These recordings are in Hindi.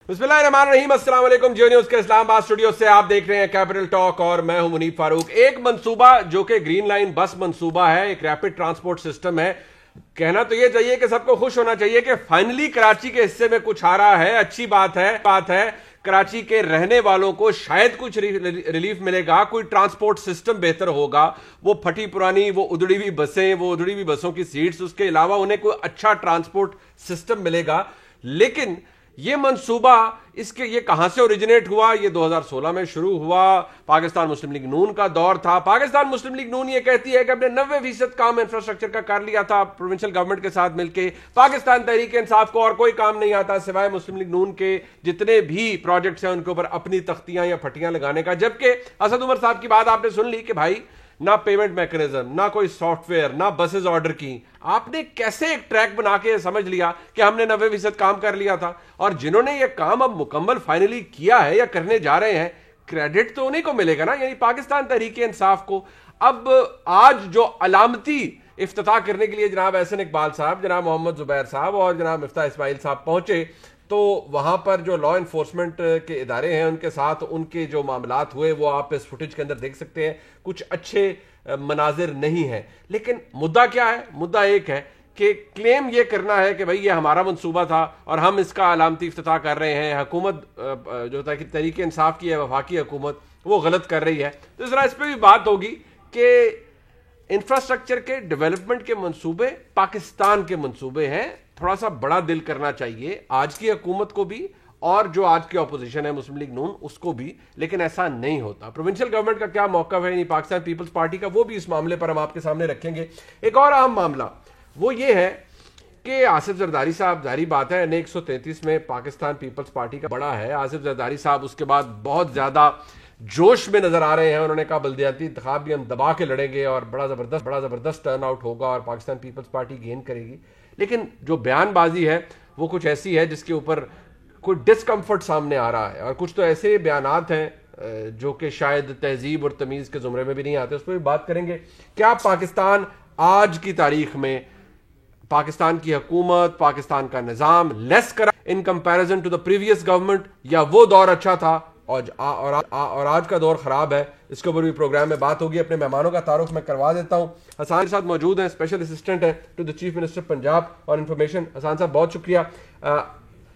बिस्मिल्लाहिर्रहमानिर्रहीम, अस्सलाम वालेकुम। जियो न्यूज के इस्लामाबाद स्टूडियो से आप देख रहे हैं कैपिटल टॉक और मैं हूं मुनीब फारूक। एक मंसूबा जो कि ग्रीन लाइन बस मंसूबा है, एक रैपिड ट्रांसपोर्ट सिस्टम है। कहना तो ये चाहिए कि सबको खुश होना चाहिए कि फाइनली कराची के हिस्से में कुछ आ रहा है। अच्छी बात है कराची के रहने वालों को शायद कुछ रिलीफ मिलेगा, कोई ट्रांसपोर्ट सिस्टम बेहतर होगा। वो फटी पुरानी, वो उधड़ी हुई बसें, वो उधड़ी हुई बसों की सीट्स, उसके अलावा उन्हें कोई अच्छा ट्रांसपोर्ट सिस्टम मिलेगा। लेकिन ये मंसूबा ये कहां से ओरिजिनेट हुआ? ये 2016 में शुरू हुआ। पाकिस्तान मुस्लिम लीग नून का दौर था। पाकिस्तान मुस्लिम लीग नून ये कहती है कि हमने 90% काम इंफ्रास्ट्रक्चर का कर लिया था प्रोविंशियल गवर्नमेंट के साथ मिलकर। पाकिस्तान तहरीक इंसाफ को और कोई काम नहीं आता सिवाय मुस्लिम लीग नून के जितने भी प्रोजेक्ट्स हैं उनके ऊपर अपनी तख्तियां या फटियां लगाने का। जबकि असद उमर साहब की बात आपने सुन ली कि भाई ना पेमेंट मैकेनिज्म, ना कोई सॉफ्टवेयर, ना बसेस ऑर्डर की। आपने कैसे एक ट्रैक बना के समझ लिया कि हमने 90% काम कर लिया था? और जिन्होंने ये काम अब मुकम्मल फाइनली किया है या करने जा रहे हैं, क्रेडिट तो उन्हीं को मिलेगा ना, यानी पाकिस्तान तहरीक इंसाफ को। अब आज जो अलामती इफ्तिताह करने के लिए जनाब एहसन इकबाल साहब, जनाब मोहम्मद जुबैर साहब और जनाब मिफ्ताह इस्माइल साहब पहुंचे, तो वहां पर जो लॉ एनफोर्समेंट के इदारे हैं उनके साथ उनके जो मामलात हुए वो आप इस फुटेज के अंदर देख सकते हैं। कुछ अच्छे मनाजिर नहीं है। लेकिन मुद्दा क्या है? मुद्दा एक है कि क्लेम ये करना है कि भाई ये हमारा मंसूबा था और हम इसका अलामती इफ्तिताह कर रहे हैं। हुकूमत जो तहरीक इंसाफ की है, वफाकी हुकूमत, वो गलत कर रही है। तो इस तरह इस पर भी बात होगी कि इंफ्रास्ट्रक्चर के डेवलपमेंट के मंसूबे पाकिस्तान के मंसूबे हैं। थोड़ा सा बड़ा दिल करना चाहिए आज की हुकूमत को भी और जो आज की अपोजिशन है मुस्लिम लीग नून उसको भी, लेकिन ऐसा नहीं होता। प्रोविंशियल गवर्नमेंट का क्या मौक़िफ़ है पाकिस्तान पीपल्स पार्टी का, वो भी इस मामले पर हम आपके सामने रखेंगे। एक और अहम मामला वो ये है कि आसिफ जरदारी साहब, जारी बात है NA 133 में पाकिस्तान पीपल्स पार्टी का बड़ा है। आसिफ जरदारी साहब उसके बाद बहुत ज्यादा जोश में नजर आ रहे हैं। उन्होंने कहा बल्दियाती इंतखाब भी हम दबा के लड़ेंगे और बड़ा जबरदस्त टर्न आउट होगा और पाकिस्तान पीपल्स पार्टी गेन करेगी। लेकिन जो बयानबाजी है वो कुछ ऐसी है जिसके ऊपर कोई डिस्कम्फर्ट सामने आ रहा है और कुछ तो ऐसे बयानात हैं जो कि शायद तहजीब और तमीज के जुमरे में भी नहीं आते। उस पर भी बात करेंगे। क्या पाकिस्तान आज की तारीख में, पाकिस्तान की हुकूमत, पाकिस्तान का निजाम लेस करा in comparison to the previous government, या वो दौर अच्छा था और आज का दौर खराब है? इसके ऊपर भी प्रोग्राम में बात होगी। अपने मेहमानों का तारुफ मैं करवा देता हूं। हसान के साथ मौजूद हैं, स्पेशल असिस्टेंट हैं to the chief minister Punjab और इंफॉर्मेशन। हसान साहब बहुत शुक्रिया।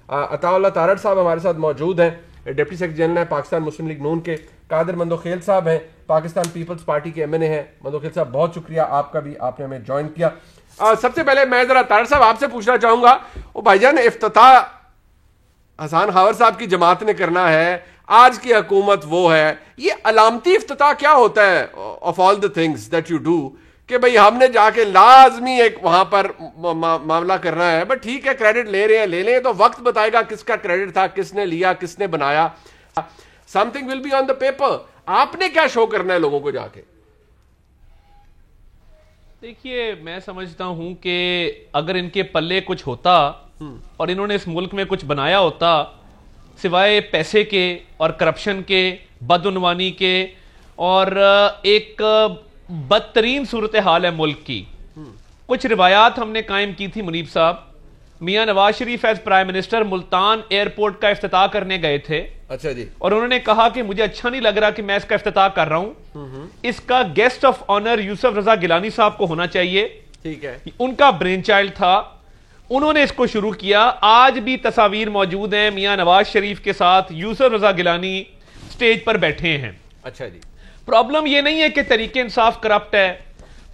अताउल्लाह तारड़ साहब हमारे साथ मौजूद हैं, डिप्टी सेक्रेटरी जनरल हैं पाकिस्तान मुस्लिम लीग नून के। कादिर मंदोखेल साहब हैं, पाकिस्तान पीपल्स पार्टी के MNA हैं। मंदोखेल साहब बहुत शुक्रिया आपका भी, आपने हमें ज्वाइन किया। सबसे पहले मैं जरा तारड़ साहब आपसे पूछना चाहूंगा, वो भाईजान इफ्तिताह हसान खावर साहब की जमात ने करना है, आज की हुकूमत वो है, ये अलामती इफ्तिताह क्या होता है of all the things that you do कि भाई हमने जाके लाजमी एक वहां पर मामला करना है? बट ठीक है, क्रेडिट ले रहे हैं, ले लें, तो वक्त बताएगा किसका क्रेडिट था, किसने लिया, किसने बनाया। Something will be on the paper. आपने क्या शो करना है लोगों को जाके? देखिए, मैं समझता हूं कि अगर इनके पल्ले कुछ होता और इन्होंने इस मुल्क में कुछ बनाया होता सिवाय पैसे के और करप्शन के, बदउनवानी के, और एक बदतरीन सूरत हाल है मुल्क की। कुछ रिवायात हमने कायम की थी। मुनीब साहब, मियां Nawaz Sharif as prime minister Multan airport का इफ्तिताह करने गए थे। अच्छा जी। और उन्होंने कहा कि मुझे अच्छा नहीं लग रहा कि मैं इसका इफ्तिताह कर रहा हूं, इसका गेस्ट ऑफ ऑनर यूसुफ रजा गिलानी साहब को होना चाहिए। ठीक है, उनका ब्रेन चाइल्ड था, उन्होंने इसको शुरू किया। आज भी तस्वीर मौजूद हैं, मियां नवाज शरीफ के साथ यूसुफ रजा गिलानी स्टेज पर बैठे हैं। अच्छा जी। प्रॉब्लम यह नहीं है कि तहरीक इंसाफ करप्ट है,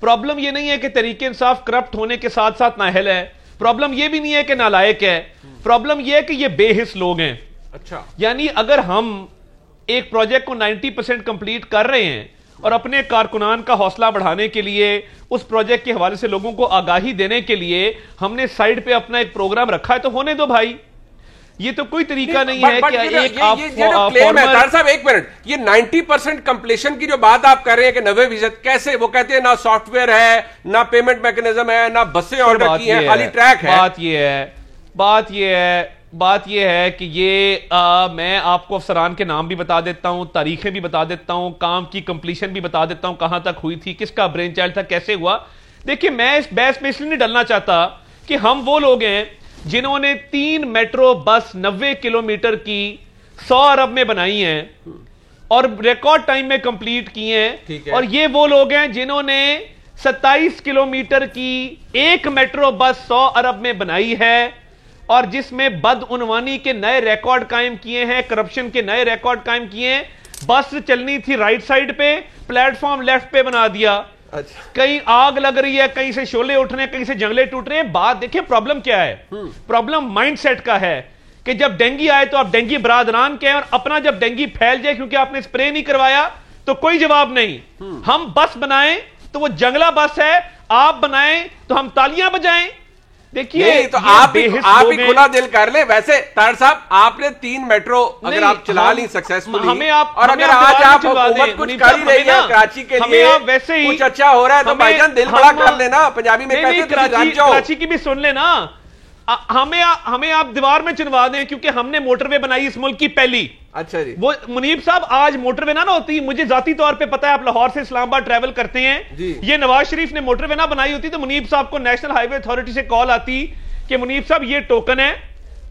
प्रॉब्लम यह नहीं है कि तहरीक इंसाफ करप्ट होने के साथ साथ नाअहल है, प्रॉब्लम यह भी नहीं है कि नालायक है, प्रॉब्लम यह है कि यह बेहिस लोग हैं। अच्छा, यानी अगर हम एक प्रोजेक्ट को 90% कंप्लीट कर रहे हैं और अपने कारकुनान का हौसला बढ़ाने के लिए, उस प्रोजेक्ट के हवाले से लोगों को आगाही देने के लिए हमने साइड पे अपना एक प्रोग्राम रखा है, तो होने दो भाई। ये तो कोई तरीका नहीं है कि एक आप साहब एक मिनट, ये 90% कंप्लीशन की जो बात आप कर रहे हैं कि 90%, कैसे? वो कहते हैं ना सॉफ्टवेयर है, ना पेमेंट मैकेनिज्म है, ना बसें ऑर्डर की हैं, खाली ट्रैक है। बात यह है कि ये मैं आपको अफसरान के नाम भी बता देता हूं, तारीखें भी बता देता हूं, काम की कंप्लीशन भी बता देता हूं, कहां तक हुई थी, किसका ब्रेन चाइल्ड था, कैसे हुआ। देखिए, मैं इस बहस में इसलिए नहीं डलना चाहता कि हम वो लोग हैं जिन्होंने 3 मेट्रो बस 90 किलोमीटर की 100 अरब में बनाई हैं और रिकॉर्ड टाइम में कंप्लीट की हैं, और ये वो लोग हैं जिन्होंने 27 किलोमीटर की एक मेट्रो बस 100 अरब में बनाई है, और जिसमें बदउनवानी के नए रिकॉर्ड कायम किए हैं, करप्शन के नए रिकॉर्ड कायम किए हैं। बस चलनी थी राइट साइड पे, प्लेटफॉर्म लेफ्ट पे बना दिया। अच्छा। कहीं आग लग रही है, कहीं से शोले उठ रहे हैं, कहीं से जंगले टूट रहे हैं। बात देखिए, प्रॉब्लम क्या है? प्रॉब्लम माइंडसेट का है कि जब डेंगू आए तो आप डेंगू बरादरान के हैं, और अपना जब डेंगू फैल जाए क्योंकि आपने स्प्रे नहीं करवाया तो कोई जवाब नहीं। हम बस बनाएं तो वो जंगला बस है, आप बनाएं तो हम तालियां बजाएं। देखिए, तो आप ही खुला दिल कर ले। वैसे तार साहब, आपने 3 मेट्रो अगर आप चला ली सक्सेसफुली, और अगर आज आप हुकूमत कुछ कर ही रही है कराची के लिए, वैसे ही कुछ अच्छा हो रहा है, तो भाईजान दिल बड़ा कर लेना। पंजाबी में कहते हैं कराची की भी सुन लेना। हमें आप दीवार में चुनवा दें, क्योंकि हमने मोटरवे बनाई इस मुल्क की पहली। अच्छा जी। वो मुनीब साहब, आज मोटरवे ना होती, मुझे जाती तौर पे पता है, आप लाहौर से इस्लामाबाद ट्रैवल करते हैं, ये नवाज शरीफ ने मोटरवे ना बनाई होती तो मुनीब साहब को नेशनल हाईवे अथॉरिटी से कॉल आती कि मुनीब साहब ये टोकन है,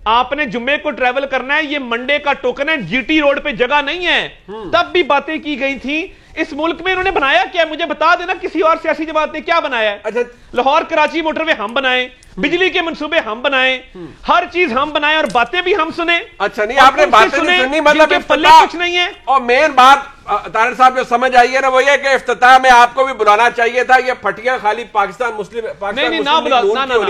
आपने जुम्मे को ट्रैवल करना है, ये मंडे का टोकन है, जीटी रोड पे जगह नहीं है। तब भी बातें की गई थी। इस मुल्क में इन्होंने बनाया क्या? मुझे बता देना, किसी और सियासी जमात ने क्या बनाया है? अच्छा, लाहौर कराची मोटरवे हम बनाए, बिजली के मंसूबे हम बनाए, हर चीज हम बनाए, और बातें भी हम सुने। अच्छा, नहीं आपने बातें नहीं सुनी, मतलब पल्ले कुछ नहीं है। और मेन बात तारिक साहब जो समझ आई है ना, वो ये कि इफ्तिताह में आपको भी बुलाना चाहिए था। ये फटियां खाली पाकिस्तान मुस्लिम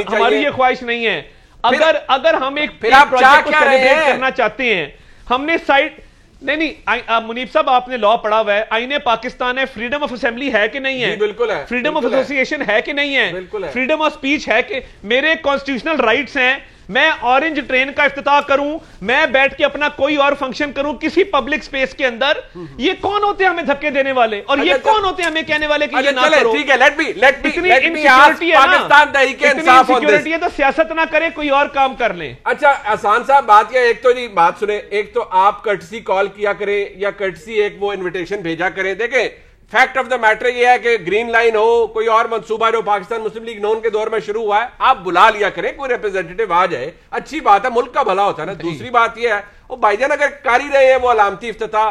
हमारी ये ख्वाहिश नहीं है। अगर हम एक प्रोजेक्ट को सेलिब्रेट करना चाहते हैं, हमने साइड नहीं, मुनीब साहब आपने लॉ पढ़ा हुआ है, आईने पाकिस्तान है, फ्रीडम ऑफ असेंबली है कि नहीं है? बिल्कुल है। फ्रीडम ऑफ एसोसिएशन है कि नहीं है? बिल्कुल है। फ्रीडम ऑफ स्पीच है कि? मेरे कॉन्स्टिट्यूशनल राइट्स हैं। मैं ऑरेंज ट्रेन का इफ्तिताह करूं, मैं बैठ के अपना कोई और फंक्शन करूं किसी पब्लिक स्पेस के अंदर, ये कौन होते हैं हमें धक्के देने वाले? और ये कौन होते हैं हमें कहने वाले कि ये ना करो? ठीक है, लेट मी इतनी इनसिक्योरिटी है तो सियासत ना करे, कोई और काम कर ले। अच्छा आसान साहब, बात यह, एक तो जी बात सुने, एक तो आप कर्टसी कॉल किया करें या कर्टसी एक वो इन्विटेशन भेजा करें। देखें, फैक्ट ऑफ द मैटर ये है कि ग्रीन लाइन हो, कोई और मंसूबा जो पाकिस्तान मुस्लिम लीग नून के दौर में शुरू हुआ है, आप बुला लिया करें, कोई रिप्रेजेंटेटिव आ जाए, अच्छी बात है, मुल्क का भला होता है ना। दूसरी बात यह है, वो भाईजान अगर कर ही रहे हैं वो अलामती इफ्तिताह,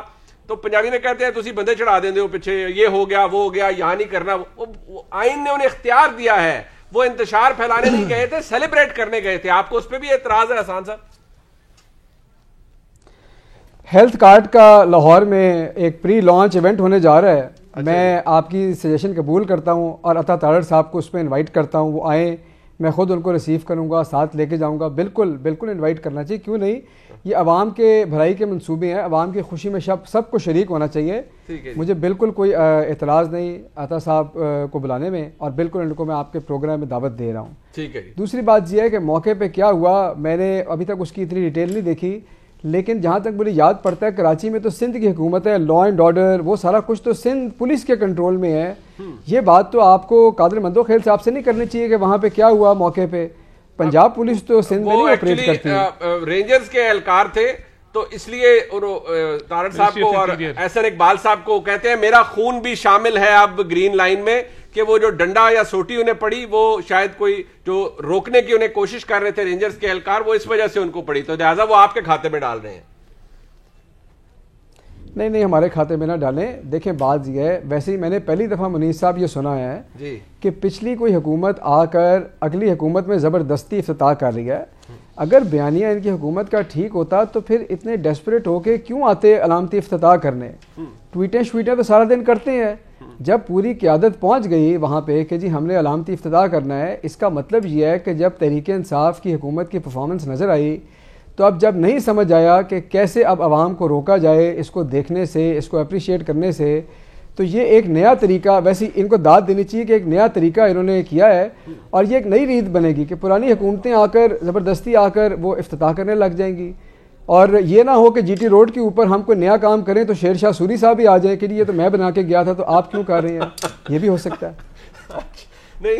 तो पंजाबी में कहते हैं तुसी बंदे चढ़ा देंगे हो पीछे, ये हो गया वो हो गया, यहां नहीं करना। वो आइन ने उन्हें इख्तियार दिया है, वो इंतशार फैलाने नहीं गए थे, सेलिब्रेट करने गए थे। आपको उस पर भी एतराज है आसान साहब? हेल्थ कार्ड का लाहौर में एक प्री लॉन्च इवेंट होने जा रहा है। मैं आपकी सजेशन कबूल करता हूं और अता तारड़ साहब को उसमें इनवाइट करता हूं, वो आए, मैं खुद उनको रिसीव करूंगा, साथ लेके जाऊंगा। बिल्कुल बिल्कुल इनवाइट करना चाहिए, क्यों नहीं? ये अवाम के भलाई के मंसूबे हैं, अवाम की खुशी में सबको शरीक होना चाहिए। मुझे बिल्कुल कोई एतराज़ नहीं अता साहब को बुलाने में, और बिल्कुल इनको मैं आपके प्रोग्राम में दावत दे रहा हूँ। ठीक है। दूसरी बात यह है कि मौके पर क्या हुआ, मैंने अभी तक उसकी इतनी डिटेल नहीं देखी, लेकिन जहाँ तक मुझे याद पड़ता है कराची में तो सिंध की हुकूमत है, लॉ एंड ऑर्डर वो सारा कुछ तो सिंध पुलिस के कंट्रोल में है। ये बात तो आपको कादर मंदोखेल साहब से नहीं करनी चाहिए कि वहाँ पे क्या हुआ मौके पे। पंजाब पुलिस तो सिंध में नहीं ऑपरेट करती है। रेंजर्स के एहलकार थे, तो इसलिए तारड़ साहब को और एहसन इकबाल साहब को कहते हैं मेरा खून भी शामिल है अब ग्रीन लाइन में, कि वो जो डंडा या सोटी उन्हें पड़ी, वो शायद कोई जो रोकने की उन्हें कोशिश कर रहे थे रेंजर्स के एहलकार, वो इस वजह से उनको पड़ी, तो लिहाजा वो आपके खाते में डाल रहे हैं। नहीं, हमारे खाते में ना डालें। देखें, बात यह है, वैसे ही मैंने पहली दफ़ा मुनीस साहब ये सुना है जी कि पिछली कोई हुकूमत आकर अगली हुकूमत में ज़बरदस्ती इफ्तिताह कर रही है। अगर बयानिया इनकी हुकूमत का ठीक होता तो फिर इतने डेस्परेट होके क्यों आते अलामती इफ्तिताह करने? ट्वीटें तो सारा दिन करते हैं। जब पूरी क़यादत पहुँच गई वहाँ पे कि जी हमने अलामती इफ्तिताह करना है, इसका मतलब ये है कि जब तहरीक इंसाफ की हुकूमत की परफॉर्मेंस नज़र आई, तो अब जब नहीं समझ आया कि कैसे अब आवाम को रोका जाए इसको देखने से, इसको अप्रिशिएट करने से, तो ये एक नया तरीका, वैसे इनको दाद देनी चाहिए कि एक नया तरीका इन्होंने किया है, और ये एक नई रीत बनेगी कि पुरानी हुकूमतें आकर ज़बरदस्ती आकर वो इफ्तिताह करने लग जाएंगी। और ये ना हो कि जीटी रोड के ऊपर हम कोई नया काम करें तो शेर शाह सूरी साहब भी आ जाए कि ये तो मैं बना के गया था तो आप क्यों कर रहे हैं, ये भी हो सकता है। नहीं,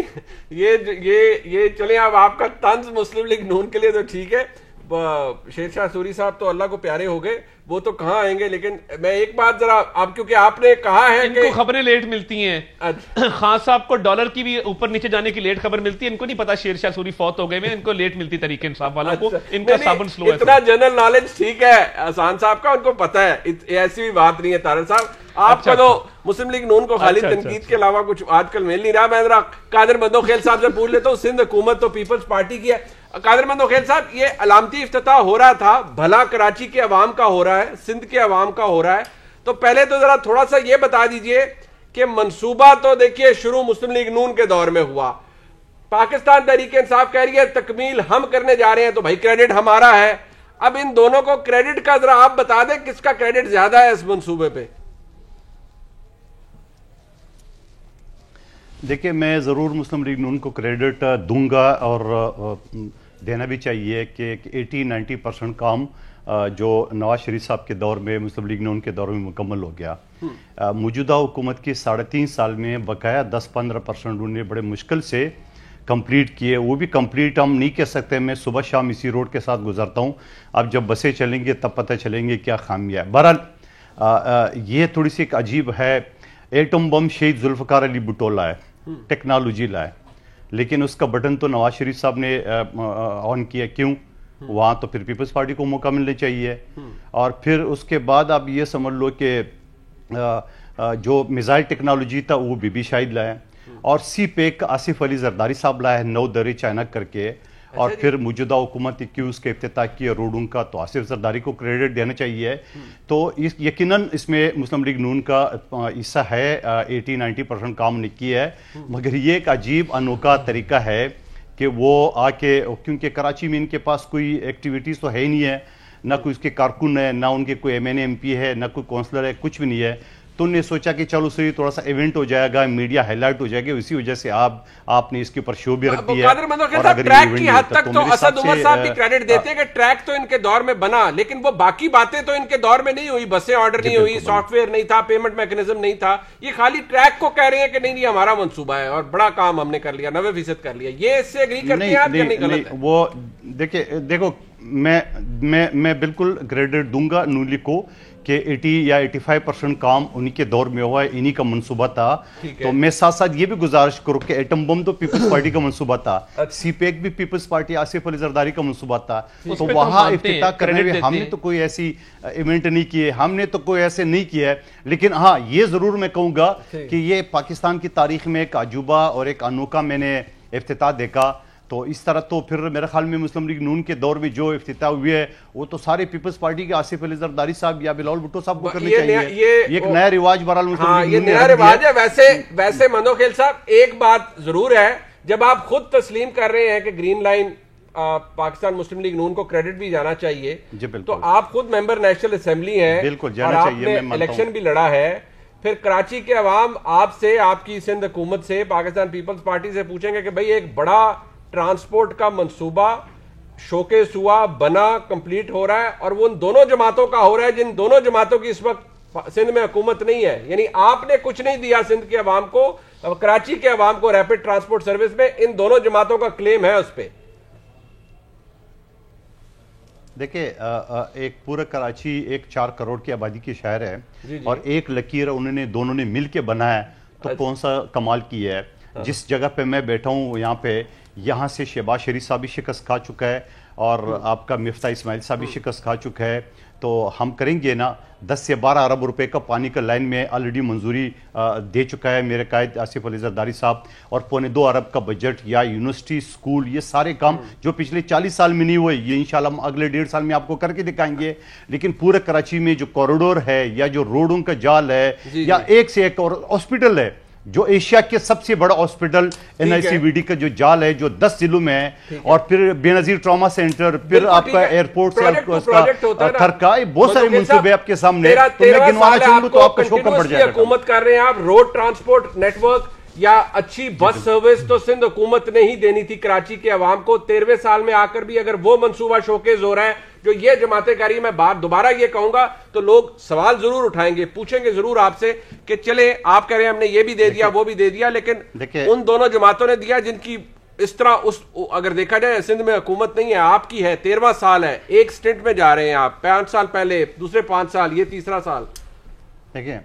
ये चले, अब आपका तंज मुस्लिम लीग नून के लिए तो ठीक है, शेरशाह सूरी साहब तो अल्लाह को प्यारे हो गए, वो तो कहाँ आएंगे। लेकिन मैं एक बात जरा आप, क्योंकि आपने कहा है इनको खबरें लेट मिलती हैं। अच्छा। खान साहब को डॉलर की भी ऊपर नीचे जाने की लेट खबर मिलती है, इनको नहीं पता शेरशाह सूरी फौत हो गए में, इनको लेट मिलती तरीके इंसाफ वालों को। इनका साबन स्लो है। इतना जनरल नॉलेज ठीक है आसान साहब का, उनको पता है, ऐसी भी बात नहीं है। तारड़ साहब आपका तो मुस्लिम लीग नून को खाली तनकीद के अलावा कुछ आजकल मिल नहीं रहा। मैं जरा कादिर बंदोखेल साहब से पूछ लेता हूँ, सिंध हुकूमत तो पीपल्स पार्टी की है। कादिर बंदोखेल साहब, ये अलामती इफ्तिताह हो रहा था, भला कराची के अवाम का हो रहा है, सिंध के अवाम का हो रहा है, तो पहले तो जरा थोड़ा सा ये बता दीजिए कि मंसूबा तो देखिए शुरू मुस्लिम लीग नून के दौर में हुआ, पाकिस्तान तहरीक इंसाफ कह रही है तकमील हम करने जा रहे हैं, तो भाई क्रेडिट हमारा है। अब इन दोनों को क्रेडिट का जरा आप बता दें, किसका क्रेडिट ज्यादा है इस मंसूबे पे? देखिए, मैं ज़रूर मुस्लिम लीग नून को क्रेडिट दूंगा और देना भी चाहिए कि 80-90% काम जो नवाज शरीफ साहब के दौर में, मुस्लिम लीग नून के दौर में मुकम्मल हो गया। मौजूदा हुकूमत की 3.5 साल में बकाया 10-15% उन्होंने बड़े मुश्किल से कंप्लीट किए। वो भी कंप्लीट हम नहीं कह सकते, मैं सुबह शाम इसी रोड के साथ गुजरता हूँ, अब जब बसें चलेंगे तब पता चलेंगे क्या खामियाँ है। बहरहाल ये थोड़ी सी एक अजीब है। एटम बम शहीद जुल्फ़कार अली भुट्टो लाए, टेक्नोलॉजी लाए, लेकिन उसका बटन तो नवाज शरीफ साहब ने ऑन किया। क्यों? वहां तो फिर पीपल्स पार्टी को मौका मिलना चाहिए। और फिर उसके बाद आप ये समझ लो कि जो मिसाइल टेक्नोलॉजी था वो बीबी शाहिद लाए, और सी पैक आसिफ अली जरदारी साहब लाए नौ दरी चाइना करके। और फिर मौजूदा हुकूमत की उसके इफ्तिताह किया रोडों का, तो आसिफ जरदारी को क्रेडिट देना चाहिए। तो इस यकीनन इसमें मुस्लिम लीग नून का हिस्सा है, 80-90% काम नहीं किया है। मगर ये एक अजीब अनोखा तरीका है कि वो आके, क्योंकि कराची में इनके पास कोई एक्टिविटीज़ तो है ही नहीं है, ना कोई उसके कारकुन है, ना उनके कोई MNA MP है, ना कोई काउंसलर है, कुछ भी नहीं है। तो उन्होंने सोचा कि चलो सही थोड़ा सा इवेंट हो जाएगा, मीडिया हाईलाइट हो जाएगी, इसी वजह से आपने इसके ऊपर शो भी रख दिया। और अगर ट्रैक की हद तक तो असद उमर साहब भी क्रेडिट देते हैं कि ट्रैक तो इनके दौर में बना, लेकिन वो बाकी बातें तो इनके दौर में नहीं हुई, बसें ऑर्डर नहीं हुई, सॉफ्टवेयर नहीं था, पेमेंट मैकेनिज्म नहीं था। ये खाली ट्रैक को कह रहे हैं कि नहीं नहीं हमारा मंसूबा है और बड़ा काम हमने कर लिया, 90% कर लिया। ये इससे एग्री करते हैं आप? नहीं, गलत है? वो देखो मैं बिल्कुल क्रेडिट दूंगा नून लीग को कि 80 या 85% काम उन्हीं के दौर में हुआ है, इन्हीं का मंसूबा था। तो मैं साथ साथ ये भी गुजारिश करूं कि एटम बम तो पीपल्स पार्टी का मंसूबा था, सी पैक भी पीपल्स पार्टी आसिफ अली जरदारी का मंसूबा था। तो वहां इफ्तिताह करने में हमने तो कोई ऐसी इवेंट नहीं किए, हमने तो कोई ऐसे नहीं किया है। लेकिन हाँ, ये जरूर मैं कहूंगा कि ये पाकिस्तान की तारीख में एक अजूबा और एक अनोखा मैंने इफ्तिताह देखा। तो इस तरह तो फिर मेरे ख्याल में मुस्लिम लीग नून के दौर में जो इफ्तिताह हुई है वो तो सारे पीपल्स पार्टी के आसिफ अली जरदारी साहब या बिलावल भुट्टो साहब को करनी चाहिए। ये एक नया रिवाज बहरहाल मुस्लिम लीग ये नया रिवाज है। वैसे मंदोखेल साहब, एक बात जरूर है, जब आप खुद तस्लीम कर रहे हैं कि ग्रीन लाइन पाकिस्तान मुस्लिम लीग नून को क्रेडिट भी जाना चाहिए, तो आप खुद मेंबर नेशनल असेंबली हैं, बिल्कुल जाना चाहिए। इलेक्शन भी लड़ा है, फिर कराची के अवाम आपसे, आपकी सिंध हुकूमत से, पाकिस्तान पीपल्स पार्टी से पूछेंगे कि भाई एक बड़ा ट्रांसपोर्ट का मंसूबा शोकेस हुआ, बना, कंप्लीट हो रहा है, और वो उन दोनों जमातों का हो रहा है जिन दोनों जमातों की इस वक्त सिंध में हुकूमत नहीं है। यानी आपने कुछ नहीं दिया सिंध के अवाम को, कराची के अवाम को रैपिड ट्रांसपोर्ट सर्विस में, इन दोनों जमातों का क्लेम है उस पर। देखिए, एक पूरा कराची एक 4 करोड़ की आबादी की शहर है, जी। और एक लकीर उन्होंने दोनों ने मिलकर बनाया, तो कौन सा कमाल किया है। जिस जगह पे मैं बैठा हूँ यहाँ से शहबाज शरीफ साहब भी शिकस्त खा चुका है, और आपका मिफ्ता इस्माइल साहब भी शिकस्त खा चुका है। तो हम करेंगे ना, 10 से 12 अरब रुपए का पानी का लाइन में ऑलरेडी मंजूरी दे चुका है मेरे कायद आसिफ अली जरदारी साहब, और 2.25 अरब का बजट या यूनिवर्सिटी, स्कूल, ये सारे काम जो पिछले 40 साल में नहीं हुए, ये इंशाल्लाह हम अगले 1.5 साल में आपको करके दिखाएंगे। लेकिन पूरे कराची में जो कॉरिडोर है, या जो रोडों का जाल है, या एक से एक और हॉस्पिटल है, जो एशिया के सबसे बड़ा हॉस्पिटल NICVD का जो जाल है, जो 10 जिलों में है, और फिर बेनजीर ट्रॉमा सेंटर, फिर आपका एयरपोर्ट से खरका, बहुत सारे मंसूबे आपके सामने, तो मैं गिनवाना चाहूंगा तो आपका शो कम बढ़ जाएगा। हुकूमत कर रहे हैं आप, रोड ट्रांसपोर्ट नेटवर्क या अच्छी बस सर्विस तो सिंध हुकूमत ने ही देनी थी कराची के अवाम को। 13वें साल में आकर भी अगर वो मंसूबा शोकेस हो रहा है जो ये जमातें कर रही है, मैं बात दोबारा ये कहूंगा, तो लोग सवाल जरूर उठाएंगे, पूछेंगे जरूर आपसे कि चले आप कह रहे हैं हमने ये भी दे दिया, वो भी दे दिया, लेकिन उन दोनों जमातों ने दिया जिनकी इस तरह अगर देखा जाए सिंध में हुकूमत नहीं है, आपकी है, 13वां साल है, एक स्टेंट में जा रहे हैं आप, 5 साल पहले, दूसरे 5 साल, ये तीसरा साल। देखिए,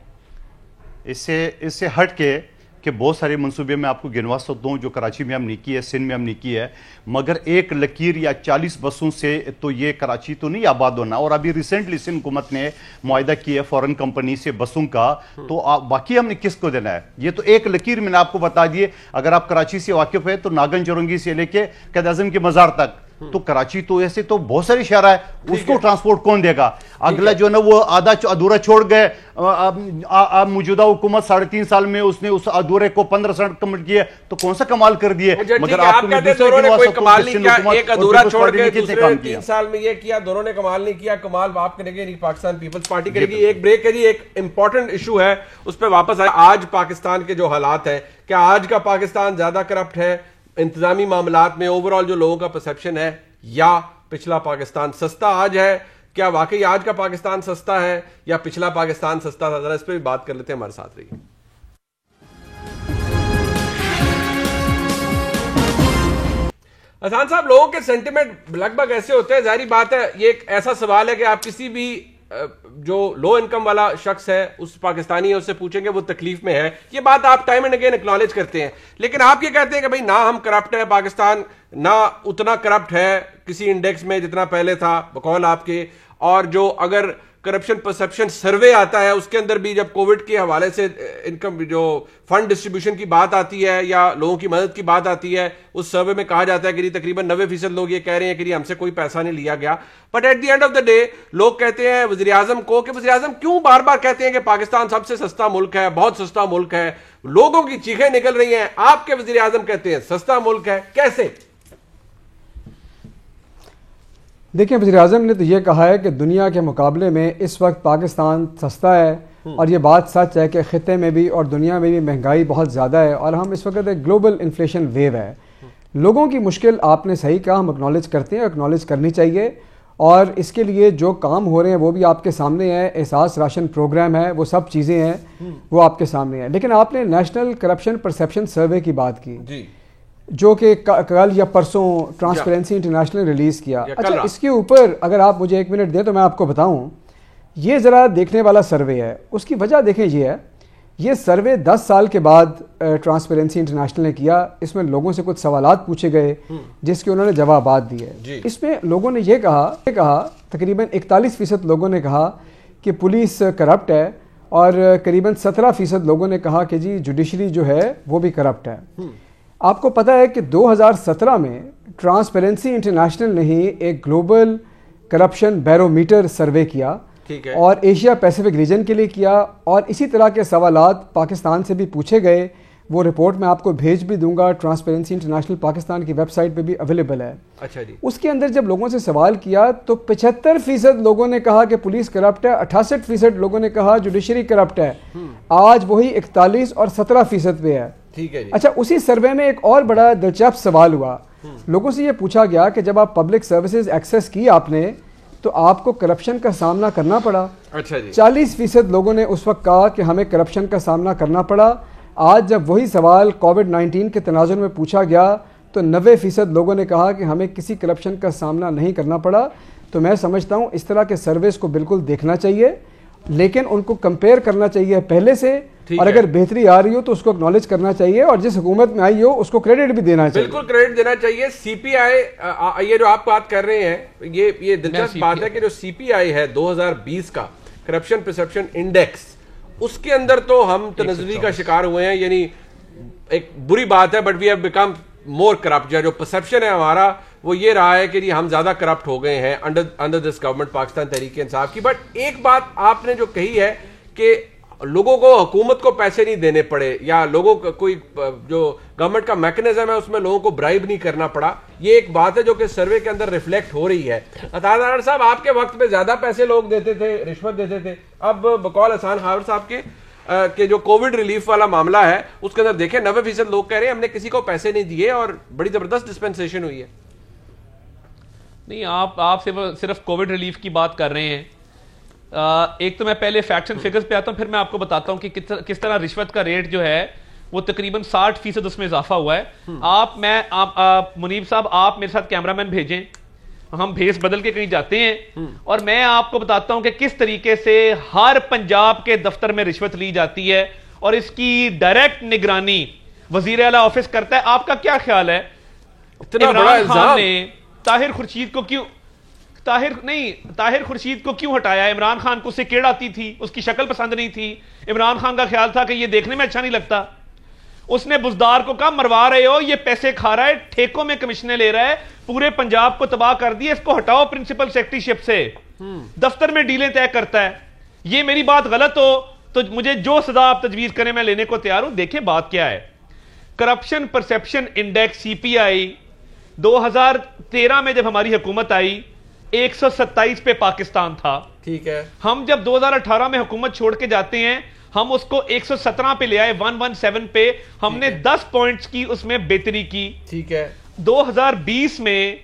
इससे हट के कि बहुत सारे मंसूबे में आपको गिनवा सकता हूँ जो कराची में हमने की है, सिंध में हमने की है, मगर एक लकीर या 40 बसों से तो ये कराची तो नहीं आबाद होना। और अभी रिसेंटली सिंध हुकूमत ने मुआहिदा किया है फॉरेन कंपनी से बसों का, तो बाकी हमने किसको देना है? ये तो एक लकीर मैंने आपको बता दिए। अगर आप कराची से वाकिफ है तो नागन चौरंगी से लेके कैद आज़म के मज़ार तक, तो कराची तो ऐसे तो बहुत सारी शहर है, उसको ट्रांसपोर्ट कौन देगा? अगला जो ना वो आधा अधूरा छोड़ गए, मौजूदा हुकूमत 3.5 साल में उसने उस अधूरे को 15 साल कंप्लीट किया, तो कौन सा कमाल कर दिए? मगर आप कहते हैं दोनों ने कोई कमाल नहीं किया, एक अधूरा छोड़ के दूसरे 3 साल में ये किया, दोनों ने कमाल नहीं किया। कमाल आप करेंगे नहीं, पाकिस्तान पीपल्स पार्टी करेगी। एक ब्रेक है जी, एक इंपॉर्टेंट इशू है उस पर वापस आए। आज पाकिस्तान के जो हालात है, क्या आज का पाकिस्तान ज्यादा करप्ट है इंतजामी मामलात में, ओवरऑल जो लोगों का परसेप्शन है, या पिछला पाकिस्तान सस्ता आज है? क्या वाकई आज का पाकिस्तान सस्ता है या पिछला पाकिस्तान सस्ता था? जरा इस पर भी बात कर लेते हैं, हमारे साथ रहिए। हसन साहब, लोगों के सेंटिमेंट लगभग ऐसे होते हैं, जाहिर बात है ये एक ऐसा सवाल है कि आप किसी भी जो लो इनकम वाला शख्स है, उस पाकिस्तानी है, उससे पूछेंगे वो तकलीफ में है, ये बात आप टाइम एंड अगेन एक्नॉलेज करते हैं। लेकिन आप ये कहते हैं कि भाई ना हम करप्ट है, पाकिस्तान ना उतना करप्ट है किसी इंडेक्स में जितना पहले था बकौल आपके, और जो अगर करप्शन परसेप्शन सर्वे आता है उसके अंदर भी जब कोविड के हवाले से इनकम जो फंड डिस्ट्रीब्यूशन की बात आती है या लोगों की मदद की बात आती है, उस सर्वे में कहा जाता है कि तकरीबन 90% लोग ये कह रहे हैं कि हमसे कोई पैसा नहीं लिया गया। But at the end of the day लोग कहते हैं वज़ीर आज़म को कि वज़ीर आज़म क्यों बार बार कहते हैं कि पाकिस्तान सबसे सस्ता मुल्क है, बहुत सस्ता मुल्क है, लोगों की चीखें निकल रही हैं, आपके वज़ीर आज़म कहते हैं सस्ता मुल्क है, कैसे? देखिए, वज़ीर आज़म ने तो ये कहा है कि दुनिया के मुकाबले में इस वक्त पाकिस्तान सस्ता है, और ये बात सच है कि ख़ित्ते में भी और दुनिया में भी महंगाई बहुत ज़्यादा है, और हम इस वक्त एक ग्लोबल इन्फ्लेशन वेव है। लोगों की मुश्किल आपने सही कहा, हम एक्नॉलेज करते हैं, एक्नॉलेज करनी चाहिए, और इसके लिए जो काम हो रहे हैं वो भी आपके सामने है। एहसास राशन प्रोग्राम है, वो सब चीज़ें हैं वो आपके सामने है। लेकिन आपने नेशनल करप्शन परसेप्शन सर्वे की बात की जी, जो कि कल या परसों ट्रांसपेरेंसी इंटरनेशनल रिलीज किया। अच्छा, इसके ऊपर अगर आप मुझे 1 मिनट दें तो मैं आपको बताऊं, ये ज़रा देखने वाला सर्वे है। उसकी वजह देखें, ये है, ये सर्वे 10 साल के बाद ट्रांसपेरेंसी इंटरनेशनल ने किया। इसमें लोगों से कुछ सवालात पूछे गए जिसके उन्होंने जवाबात दिए। इसमें लोगों ने ये कहा तकरीबन 41% लोगों ने कहा कि पुलिस करप्ट है, और करीबन 17% लोगों ने कहा कि जी जुडिशरी जो है वो भी करप्ट है। आपको पता है कि 2017 में ट्रांसपेरेंसी इंटरनेशनल ने ही एक ग्लोबल करप्शन बैरोमीटर सर्वे किया, और एशिया पैसिफिक रीजन के लिए किया, और इसी तरह के सवालात पाकिस्तान से भी पूछे गए। वो रिपोर्ट मैं आपको भेज भी दूंगा, ट्रांसपेरेंसी इंटरनेशनल पाकिस्तान की वेबसाइट पे भी अवेलेबल है। अच्छा जी। उसके अंदर जब लोगों से सवाल किया तो 75% लोगों ने कहा कि पुलिस करप्ट है, 68% लोगों ने कहा जुडिशरी करप्ट है। आज वही 41 और 17% पे है। ठीक है जी। अच्छा, उसी सर्वे में एक और बड़ा दिलचस्प सवाल हुआ। लोगों से ये पूछा गया कि जब आप पब्लिक सर्विसेज एक्सेस की आपने, तो आपको करप्शन का सामना करना पड़ा। अच्छा जी। 40% लोगों ने उस वक्त कहा कि हमें करप्शन का सामना करना पड़ा। आज जब वही सवाल कोविड-19 के तनाजुर में पूछा गया तो 90% लोगों ने कहा कि हमें किसी करप्शन का सामना नहीं करना पड़ा। तो मैं समझता हूँ इस तरह के सर्वेस को बिल्कुल देखना चाहिए, लेकिन उनको कंपेयर करना चाहिए पहले से, और अगर बेहतरी आ रही हो तो उसको एक्नॉलेज करना चाहिए, और जिस हुकूमत में आई हो उसको क्रेडिट भी देना चाहिए। बिल्कुल क्रेडिट देना चाहिए। सीपीआई, ये जो आप बात कर रहे हैं, ये दिलचस्प बात है कि जो सीपीआई है 2020 का करप्शन परसेप्शन इंडेक्स, उसके अंदर तो हम तनज़्ज़ुली का शिकार हुए हैं। यानी एक बुरी बात है, but we have become more corrupt. जो परसेप्शन है हमारा वो ये रहा है कि हम ज्यादा करप्ट हो गए हैं under this government, Pakistan Tehreek Insaf की। बट एक बात आपने जो कही है कि लोगों को, हुकूमत को पैसे नहीं देने पड़े, या लोगों को कोई जो गवर्नमेंट का मैकेनिज्म है उसमें लोगों को ब्राइब नहीं करना पड़ा, ये एक बात है जो कि सर्वे के अंदर रिफ्लेक्ट हो रही है। अतार साहब, आपके वक्त में ज्यादा पैसे लोग देते थे, रिश्वत देते थे। अब बकौल हसन खावर साहब के जो कोविड रिलीफ वाला मामला है उसके अंदर देखें 90% लोग कह रहे हैं हमने किसी को पैसे नहीं दिए, और बड़ी जबरदस्त डिस्पेंसेशन हुई है। नहीं, आप सिर्फ कोविड रिलीफ की बात कर रहे हैं। एक तो मैं पहले फैक्ट्स एंड फिगर्स पे आता हूं, फिर मैं आपको बताता हूं कि किस तरह रिश्वत का रेट जो है वो तकरीबन 60% उसमें इजाफा हुआ है। आप मुनीब साहब, आप मेरे साथ कैमरामैन भेजें, हम भेस बदल के कहीं जाते हैं और मैं आपको बताता हूं कि किस तरीके से हर पंजाब के दफ्तर में रिश्वत ली जाती है और इसकी डायरेक्ट निगरानी वजीर आला ऑफिस करता है। आपका क्या ख्याल है, इमरान खान ने ताहिर खुर्शीद को क्यों हटाया? इमरान खान को उससे केड़ आती थी, उसकी शक्ल पसंद नहीं थी। इमरान खान का ख्याल था कि ये देखने में अच्छा नहीं लगता। उसने बुजदार को कहा मरवा रहे हो, ये पैसे खा रहा है, ठेकों में कमीशनें ले रहा है, पूरे पंजाब को तबाह कर दिया, इसको हटाओ प्रिंसिपल सेक्रेटरीशिप से, दफ्तर में डीलें तय करता है। ये मेरी बात गलत हो तो मुझे जो सजा आप तजवीज करें मैं लेने को तैयार हूं। देखिए बात क्या है, करप्शन परसेप्शन इंडेक्स सीपीआई 2013 में जब हमारी हुकूमत आई 127 पे पाकिस्तान था। ठीक है, हम जब 2018 में हुकूमत छोड़ के जाते हैं हम उसको 117 पे ले आए, 117 पे। हमने 10 पॉइंट्स की उसमें बेहतरी की। ठीक है, 2020 में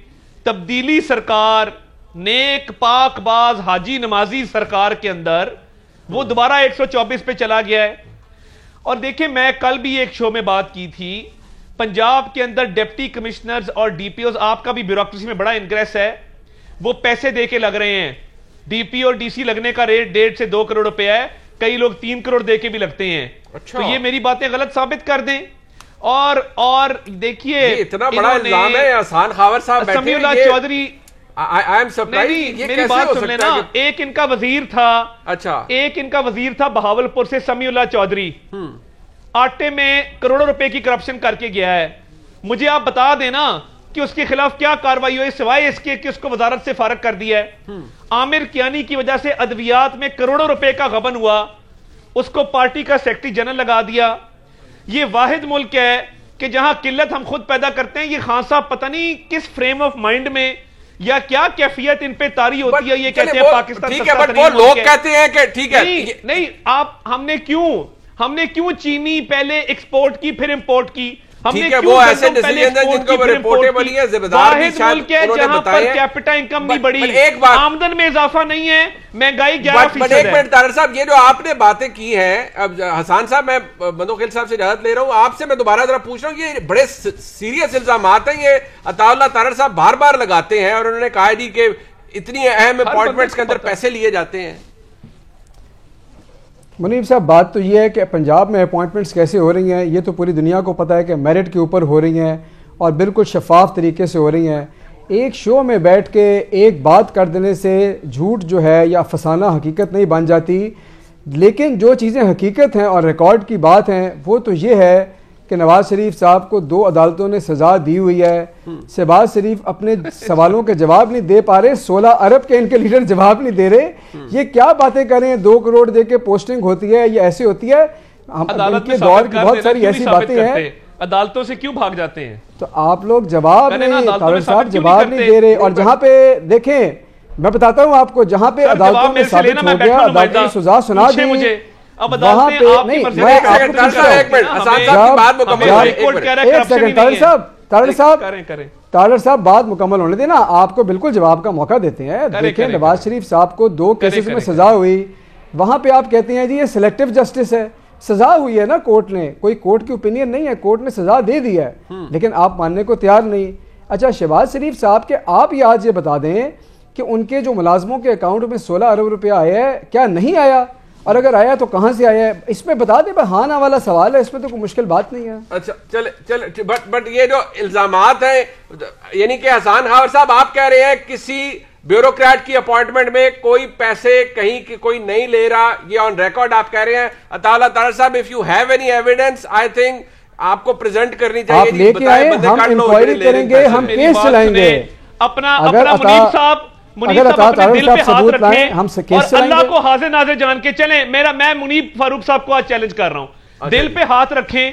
तब्दीली सरकार, नेक पाकबाज हाजी नमाजी सरकार के अंदर वो दोबारा 124 पे चला गया है। और देखिए मैं कल भी एक शो में बात की थी, पंजाब के अंदर डिप्टी कमिश्नर्स और डीपीओ, आपका भी ब्यूरोक्रेसी में बड़ा इंग्रेस है, वो पैसे दे के लग रहे हैं। डीपी और डीसी लगने का रेट 1.5 से 2 करोड़ रुपया है, कई लोग 3 करोड़ दे के भी लगते हैं। अच्छा। तो ये मेरी बातें गलत साबित कर दें। और देखिए इतना बड़ा इल्जाम है, आसान खावर साहब बैठे, Samiullah Chaudhry, I am surprised, ये मेरी कैसे बात हो सुन सकता लेना। है कि... एक इनका वजीर था, अच्छा, एक इनका वजीर था बहावलपुर से समीउल्लाह चौधरी, आटे में करोड़ों रुपए की करप्शन करके गया है। मुझे आप बता देना कि उसके खिलाफ क्या कार्रवाई हुई सिवाय इसके कि उसको वजारत से फारग कर दिया है। आमिर कियानी की वजह से अद्वियात में करोड़ों रुपए का गबन हुआ, उसको पार्टी का सेक्रेटरी जनरल लगा दिया। ये वाहिद मुल्क है कि जहां किल्लत हम खुद पैदा करते हैं। ये खान साहब पता नहीं किस फ्रेम ऑफ माइंड में या क्या कैफियत इन पे तारी होती है, ये कहते हैं पाकिस्तान ठीक है, बट वो लोग कहते हैं कि ठीक है नहीं आप हमने क्यों चीनी पहले एक्सपोर्ट की फिर इंपोर्ट की? ठीक है, वो ऐसे डिसीजन हैं जिनको रिपोर्टेबल है, जिम्मेदार भी शायद उन्होंने बताया है। कैपिटा इनकम नहीं बढ़ी, एक बात, आमदन में इजाफा नहीं है, महंगाई 11% है। एक मिनट तारड़ साहब, ये जो आपने बातें की हैं, अब हसान साहब मैं बंदोखिल साहब से इजाजत ले रहा हूं, आपसे मैं दोबारा जरा पूछ रहा हूं, ये बड़े सीरियस इल्जामात हैं, ये अताउल्लाह तारड़ साहब बार बार लगाते हैं और उन्होंने कहा जी कि इतनी अहम अपॉइंटमेंट्स के अंदर पैसे लिए जाते हैं। मुनीब साहब, बात तो ये है कि पंजाब में अपॉइंटमेंट्स कैसे हो रही हैं ये तो पूरी दुनिया को पता है कि मेरिट के ऊपर हो रही हैं और बिल्कुल शफाफ तरीके से हो रही हैं। एक शो में बैठ के एक बात कर देने से झूठ जो है या फसाना हकीकत नहीं बन जाती, लेकिन जो चीज़ें हकीकत हैं और रिकॉर्ड की बात हैं वो तो ये है कि नवाज शरीफ साहब को 2 अदालतों ने सज़ा दी हुई है। शहबाज शरीफ अपने सवालों के जवाब नहीं दे पा रहे, 16 अरब के इनके लीडर जवाब नहीं दे रहे। ये क्या बातें कर रहे हैं, 2 करोड़ दे के पोस्टिंग होती है, ये ऐसे होती है। इनके दौर की बहुत सारी ऐसी बातें हैं। अदालतों से क्यों भाग जाते हैं? तो आप लोग जवाब नहीं, तारड़ साहब जवाब नहीं दे रहे। और जहां पे देखें, मैं बताता हूं आपको, जहां पे अदालतों में साबित हो गया, अदालत ने सजा सुना दी, अब वहां पे नहीं, मैं तारड़ साहब बात मुकम्मल होने देना, आपको बिल्कुल जवाब का मौका देते हैं। देखिए नवाज शरीफ साहब को 2 केसेस में सजा हुई, वहां पे आप कहते हैं जी ये सिलेक्टिव जस्टिस है, सजा हुई है ना, कोर्ट ने, कोई कोर्ट की ओपिनियन नहीं है, कोर्ट ने सजा दे दी है, लेकिन आप मानने को तैयार नहीं। अच्छा, शहबाज शरीफ साहब के आप ही आज ये बता दें कि उनके जो मुलाजमों के अकाउंट में 16 अरब रुपया आया है, क्या नहीं आया, और अगर आया तो कहां से आया है, इसमें बता दे। हाँ ना वाला सवाल है, इसमें तो कोई मुश्किल बात नहीं है। अच्छा चले बट ये जो इल्जामात हैं, यानी कि हसान खावर साहब आप कह रहे हैं किसी ब्यूरोक्रेट की अपॉइंटमेंट में कोई पैसे कहीं की कोई नहीं ले रहा, ये ऑन रिकॉर्ड आप कह रहे हैं। अताउल्लाह तारड़ साहब, if you have any evidence I think आपको प्रेजेंट करनी चाहिए। आप लेके आए, हम इंक्वायरी करेंगे, हम केस चलाएंगे। अपना मुनीब साहब दिल पे हाथ रखें हम और अल्लाह को हाजिर नाजिर जान के चलें। मैं मुनीब फारूक साहब को आज चैलेंज कर रहा हूं, दिल पे हाथ रखें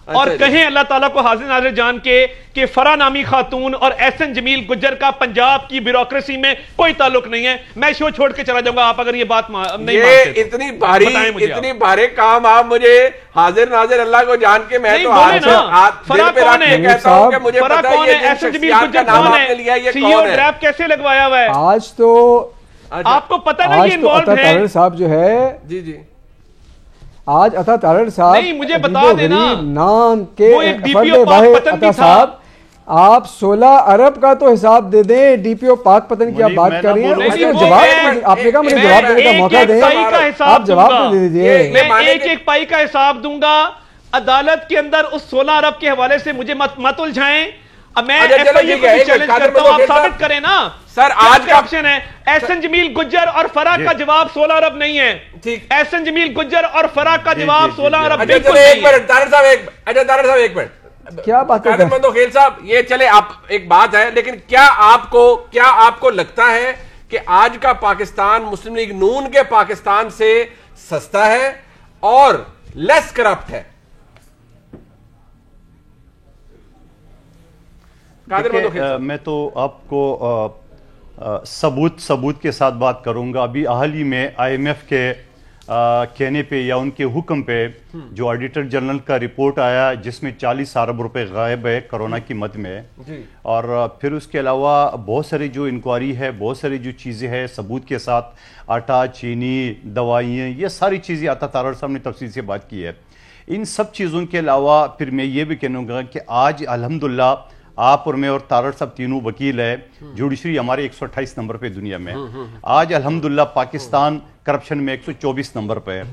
और कहें अल्लाह ताला को हाजिर नाजिर जान के कि फरा नामी खातून और एहसन जमील गुज्जर का पंजाब की ब्यूरोक्रेसी में कोई ताल्लुक नहीं है। मैं शो छोड़ के चला जाऊंगा आप अगर ये बात नहीं मानते तो। इतनी भारी काम आप मुझे हाजिर नाजिर अल्लाह को जान के, मैं तो फरा कौन है, कहता हूं कि मुझे पता है एहसन जमील गुज्जर कौन है, सीईओ ड्राफ्ट कैसे लगवाया हुआ है। आज तो आपको पता नहीं इन्वॉल्व है साहब जो है, जी आज अता तारड़ साहब नहीं, मुझे बता देना नाम के वो एक डीपीओ पाक पतन भी था। आप 16 अरब का तो हिसाब दे दें, डीपीओ पाक पतन की आप बात कर रही हैं, उसका जवाब आपने कहा मुझे जवाब देने का मौका दें, आप जवाब तो दे दीजिए। मैं एक पाई का हिसाब दूंगा अदालत के अंदर उस 16 अरब के हवाले से, मुझे मत उलझाएं। अब मैं चैलेंज करता हूं, आप साबित करें ना सर। आज का ऑप्शन है एहसन जमील गुज्जर और फराक का जवाब 16 अरब नहीं है। ठीक, एहसन जमील गुज्जर और फराक का जवाब 16 अरब बिल्कुल नहीं है। एक मिनट तारड़ साहब, एक मिनट, क्या बात है कादिर मंदोखेल साहब, ये चले आप एक बात है, लेकिन क्या आपको लगता है कि आज का पाकिस्तान मुस्लिम लीग नून के पाकिस्तान से सस्ता है और लेस करप्ट है? मैं तो आपको सबूत के साथ बात करूंगा। अभी हाल ही में IMF के कहने पे या उनके हुक्म पे जो ऑडिटर जनरल का रिपोर्ट आया जिसमें 40 अरब रुपए गायब है कोरोना की मद में, और फिर उसके अलावा बहुत सारी जो इंक्वायरी है, बहुत सारी जो चीज़ें हैं सबूत के साथ, आटा, चीनी, दवाइयाँ, ये सारी चीज़ें अता तारड़ साहब ने तफसील से बात की है। इन सब चीज़ों के अलावा फिर मैं ये भी कहूँगा कि आज अल्हम्दुलिल्लाह आप और मैं और तारड़ साहब तीनों वकील है, जुडिशरी हमारे 128 नंबर पे दुनिया में। आज अल्हम्दुलिल्लाह पाकिस्तान करप्शन में 124 नंबर पे है।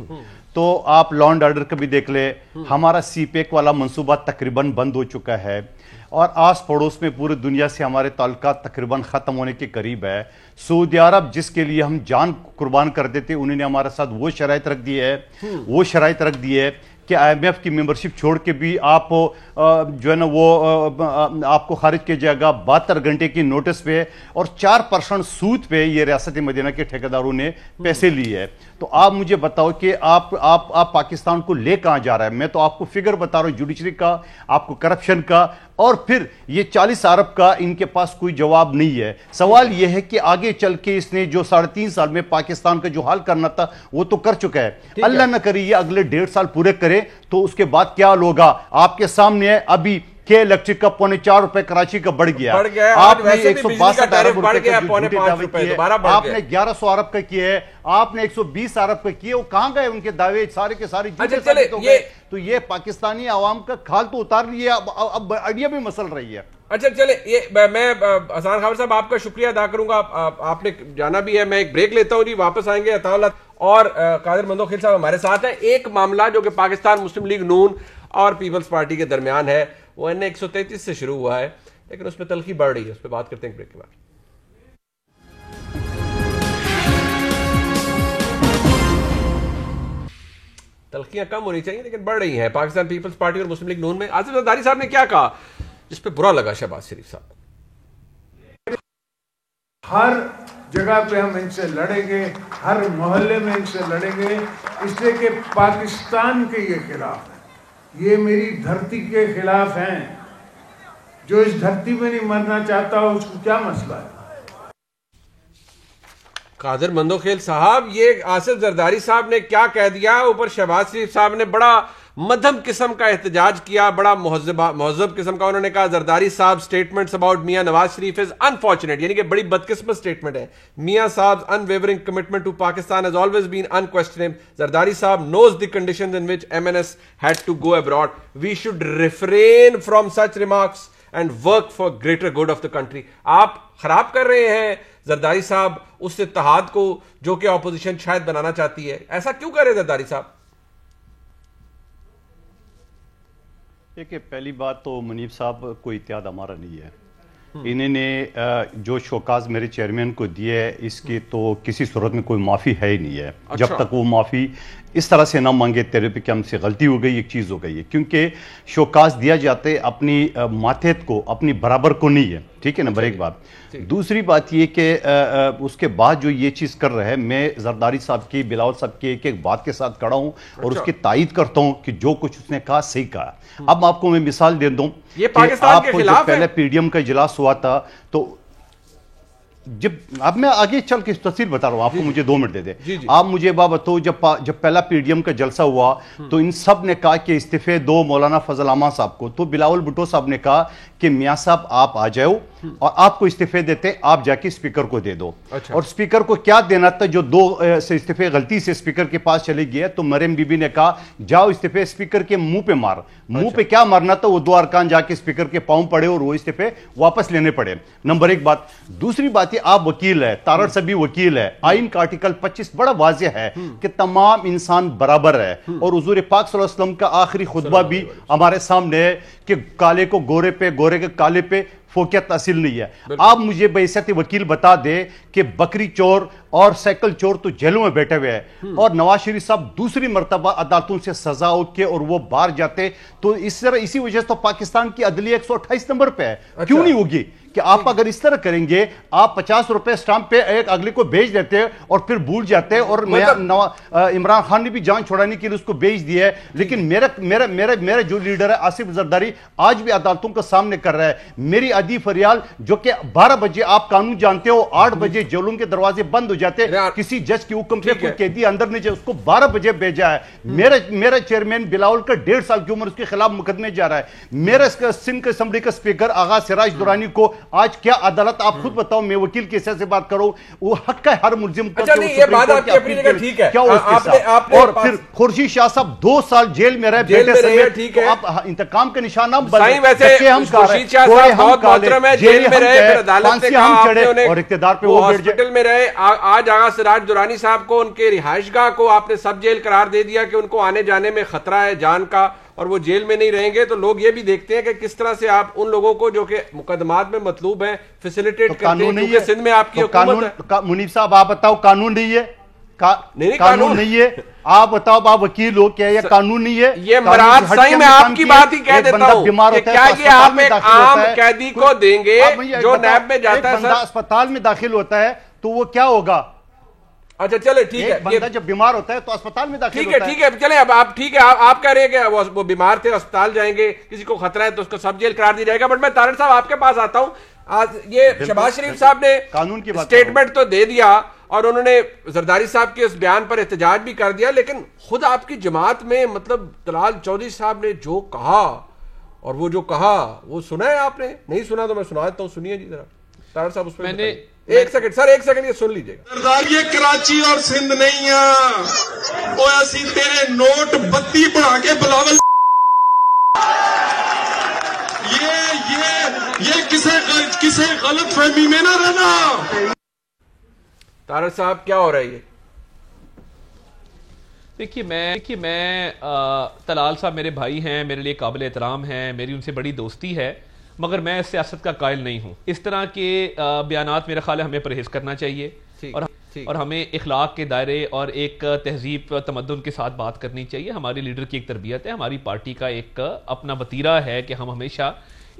तो आप लॉ एंड ऑर्डर का भी देख ले, हमारा CPEC वाला मंसूबा तकरीबन बंद हो चुका है और आस पड़ोस में पूरी दुनिया से हमारे ताल्लुकात तकरीबन ख़त्म होने के करीब है। सऊदी अरब जिसके लिए हम जान कुर्बान कर देते, उन्होंने हमारे साथ वो शराइत रख दी है कि IMF की मेंबरशिप छोड़ के भी आप जो है ना वो आपको खारिज किया जाएगा 72 घंटे की नोटिस पे, और 4% सूद पे ये रियासत मदीना के ठेकेदारों ने पैसे लिए है। तो आप मुझे बताओ कि आप पाकिस्तान को ले कहां जा रहा है? मैं तो आपको फिगर बता रहा हूं जुडिशरी का, आपको करप्शन का, और फिर ये 40 अरब का इनके पास कोई जवाब नहीं है। सवाल यह है कि आगे चल के इसने जो 3.5 साल में पाकिस्तान का जो हाल करना था वो तो कर चुका है। अल्लाह न करे ये अगले 1.5 साल पूरे करे तो उसके बाद क्या हाल होगा आपके सामने है। अभी के इलेक्ट्रिक का ₹4.25 कराची का बढ़ गया, आपने 162 अरब रुपए का आपने 1100 अरब का किया है, आपने 120 अरब का किए, वो कहां गए उनके दावे सारे के सारे? तो ये पाकिस्तानी आवाम का खाल तो उतार लिया, अब अड़िया भी मसल रही है। अच्छा चले, ये मैं हसन खावर साहब आपका शुक्रिया अदा करूंगा, आपने जाना भी है। मैं एक ब्रेक लेता हूं जी, वापस आएंगे। अताउल्लाह और कादिर मंदोखेल साहब हमारे साथ है। एक मामला जो कि पाकिस्तान मुस्लिम लीग नून और पीपल्स पार्टी के दरमियान है, वो NA 133 से शुरू हुआ है, लेकिन उसमें तलखी बढ़ रही है। उस पर बात करते हैं ब्रेक के बाद। तलखियां कम होनी चाहिए लेकिन बढ़ रही हैं पाकिस्तान पीपल्स पार्टी और मुस्लिम लीग नून में। आसिफ जरदारी साहब ने क्या कहा जिस पे बुरा लगा शहबाज शरीफ साहब को? हर जगह पे हम इनसे लड़ेंगे, हर मोहल्ले में इनसे लड़ेंगे, इसलिए कि पाकिस्तान के ये खिलाफ है, ये मेरी धरती के खिलाफ हैं। जो इस धरती में नहीं मरना चाहता उसको क्या मसला है? कादिर मंदोखेल साहब, ये आसिफ जरदारी साहब ने क्या कह दिया, ऊपर शहबाज शरीफ साहब ने बड़ा मध्यम किस्म का एहतजाज किया, बड़ा महजब किस्म का। उन्होंने कहा जरदारी साहब स्टेटमेंट्स अबाउट मियां नवाज शरीफ इज अनफॉर्चुनेट, यानी कि बड़ी बदकिस्मत स्टेटमेंट है। मियां साहब unwavering commitment to Pakistan has always been unquestionable. Zardari साहब knows the conditions in which MNS had to go abroad. We should refrain from such remarks and work for greater good of the country. आप खराब कर रहे हैं जरदारी साहब उस इत्तेहाद को जो कि ऑपोजिशन शायद बनाना चाहती है। ऐसा क्यों कर रहे हैं जरदारी साहब? देखिए, पहली बात तो मुनीब साहब कोई इत्तेहाद हमारा नहीं है। इन्होंने जो शोकाज मेरे चेयरमैन को दिए है इसकी तो किसी सूरत में कोई माफ़ी है ही नहीं है। अच्छा। जब तक वो माफ़ी इस तरह से ना मांगे तेरे पे कि हमसे गलती हो गई, एक चीज़ हो गई है, क्योंकि शोकाज दिया जाते अपनी मातेहत को, अपनी बराबर को नहीं है। ठीक है ना, एक बात। दूसरी बात ये कि उसके बाद जो ये चीज़ कर रहे हैं, मैं जरदारी साहब की, बिलावल साहब की एक एक बात के साथ खड़ा हूँ और उसकी तायद करता हूँ कि जो कुछ उसने कहा सही कहा। अब आपको मैं मिसाल दे दूँ, ये पाकिस्तान के खिलाफ पहले PDM का इजलास हुआ था तो जब अब मैं आगे चल के तफसील बता रहा हूं आपको, मुझे 2 मिनट दे दे। आप मुझे बात बताओ, जब पहला पीडीएम का जलसा हुआ तो इन सब ने कहा कि इस्तीफे दो मौलाना फजल अहमद साहब को, तो बिलावल भुट्टो साहब ने कहा कि मियां साहब आप आ जाओ और आपको इस्तीफे देते, आप जाके स्पीकर को दे दो। और स्पीकर को क्या देना था, जो 2 से इस्तीफे गलती से स्पीकर के पास चले गए, तो मरियम बीबी ने कहा जाओ इस्तीफे स्पीकर के मुंह पे मार। मुंह पे क्या मारना था, वो 2 अरकान जाके स्पीकर के पांव पड़े और वो इस्तीफे वापस लेने पड़े। नंबर 1 बात। दूसरी बात, आप वकील है, तारड़ सभी वकील है, आइन का आर्टिकल 25 बड़ा वाज़ेह है कि तमाम इंसान बराबर है, और हुजूर पाक सल्लल्लाहु अलैहि वसल्लम का आखिरी खुतबा भी हमारे सामने है कि काले को गोरे पे, गोरे के काले पे फोकियत हासिल नहीं है। आप मुझे बहैसियत वकील बता दे कि बकरी चोर और साइकिल चोर तो जेलों में बैठे हुए हैं, और नवाज शरीफ साहब दूसरी मर्तबा अदालतों से सजा होके और वो बाहर जाते, तो इस तरह इसी वजह से तो पाकिस्तान की अदलिया 128 नंबर पे है। क्यों नहीं होगी कि आप अगर इस तरह करेंगे, आप 50 रुपए स्टाम्प पे एक अगले को भेज देते हैं और फिर भूल जाते हैं, और इमरान खान ने भी जान छुड़ाने के लिए उसको भेज दिया है। लेकिन मेरा जो लीडर है आसिफ जरदारी आज भी अदालतों का सामने कर रहा है। मेरी अदी फरियाल जो कि 12 बजे, आप कानून जानते हो, 8 बजे जेलों के दरवाजे बंद हो जाते, किसी जज के हुक्म पे कोई कैदी अंदर नहीं जाए, उसको 12 बजे भेजा है। मेरा चेयरमैन बिलावल का 1.5 साल की उम्र, उसके खिलाफ मुकदमे जा रहा है। मेरा सिंध असेंबली का स्पीकर आगा सिराज दुरानी को आज क्या अदालत, आप खुद बताओ, मैं वकील के से बात करूं, वो हक है हर मुलजिम को। अच्छा, ये बात आपकी अपनी जगह ठीक है, क्या आपने और फिर खुर्शीद शाह साहब 2 साल जेल में रहे, बेटे समेत, ठीक है, आप इंतकाम के निशाना वैसे खुर्शीद शाह साहब बहुत मोहतरम है, जेल में रहे, फिर अदालत से कहा आपने और इख्तियार पे वो हॉस्पिटल में रहे। आज आगा सिराज दुरानी साहब को उनके रिहायशगाह को आपने सब जेल करार दे दिया कि उनको आने जाने में खतरा है जान का, और वो जेल में नहीं रहेंगे। तो लोग ये भी देखते हैं कि किस तरह से आप उन लोगों को जो कि मुकदमात में मतलूब हैं फैसिलिटेट करते हैं, क्योंकि सिंध में आपकी हुकूमत है। मुनीफ साहब आप बताओ, कानून नहीं है? कानून नहीं है? आप बताओ, आप वकील हो, क्या ये कानून नहीं है? ये मराद सही में आपकी बात ही कह देता हूं कि क्या ये आप एक आम कैदी को देंगे जो नैब में जाता है, अस्पताल में दाखिल होता है, तो वो क्या होगा? अच्छा चले ठीक है, बंदा जब बीमार होता है तो अस्पताल में दाखिल होता है। ठीक है चले, अब आप ठीक है, आप कह रहे हैं कि वो बीमार थे, अस्पताल जाएंगे, किसी को खतरा है तो उसको सब जेल करार दिया जाएगा। बट मैं तारड़ साहब आपके पास आता हूं। आज ये शहबाज शरीफ साहब ने कानून की स्टेटमेंट तो दे दिया और उन्होंने जरदारी साहब के उस बयान पर एहतजाज भी कर दिया, लेकिन खुद आपकी जमात में मतलब तलाल चौधरी साहब ने जो कहा, और वो जो कहा वो सुना है आपने? नहीं सुना तो मैं सुना देता हूं, सुनिए जी जरा तारड़ साहब। उस पर एक सेकंड सर, एक सेकंड ये सुन लीजिएगा। सरदार ये कराची और सिंध नहीं है, वो ऐसी तेरे नोट बत्ती बढ़ा के बिलावल, ये किसे गलत फहमी में ना रहना। तारड़ साहब क्या हो रहा है ये? देखिए मैं तलाल साहब मेरे भाई हैं, मेरे लिए काबिल एहतराम हैं, मेरी उनसे बड़ी दोस्ती है, मगर मैं सियासत का कायल नहीं हूं। इस तरह के बयानात मेरा ख्याल है हमें परहेज करना चाहिए और हमें इखलाक के दायरे और एक तहजीब तमद्दुन के साथ बात करनी चाहिए। हमारी लीडर की एक तरबियत है, हमारी पार्टी का एक अपना वतीरा है कि हम हमेशा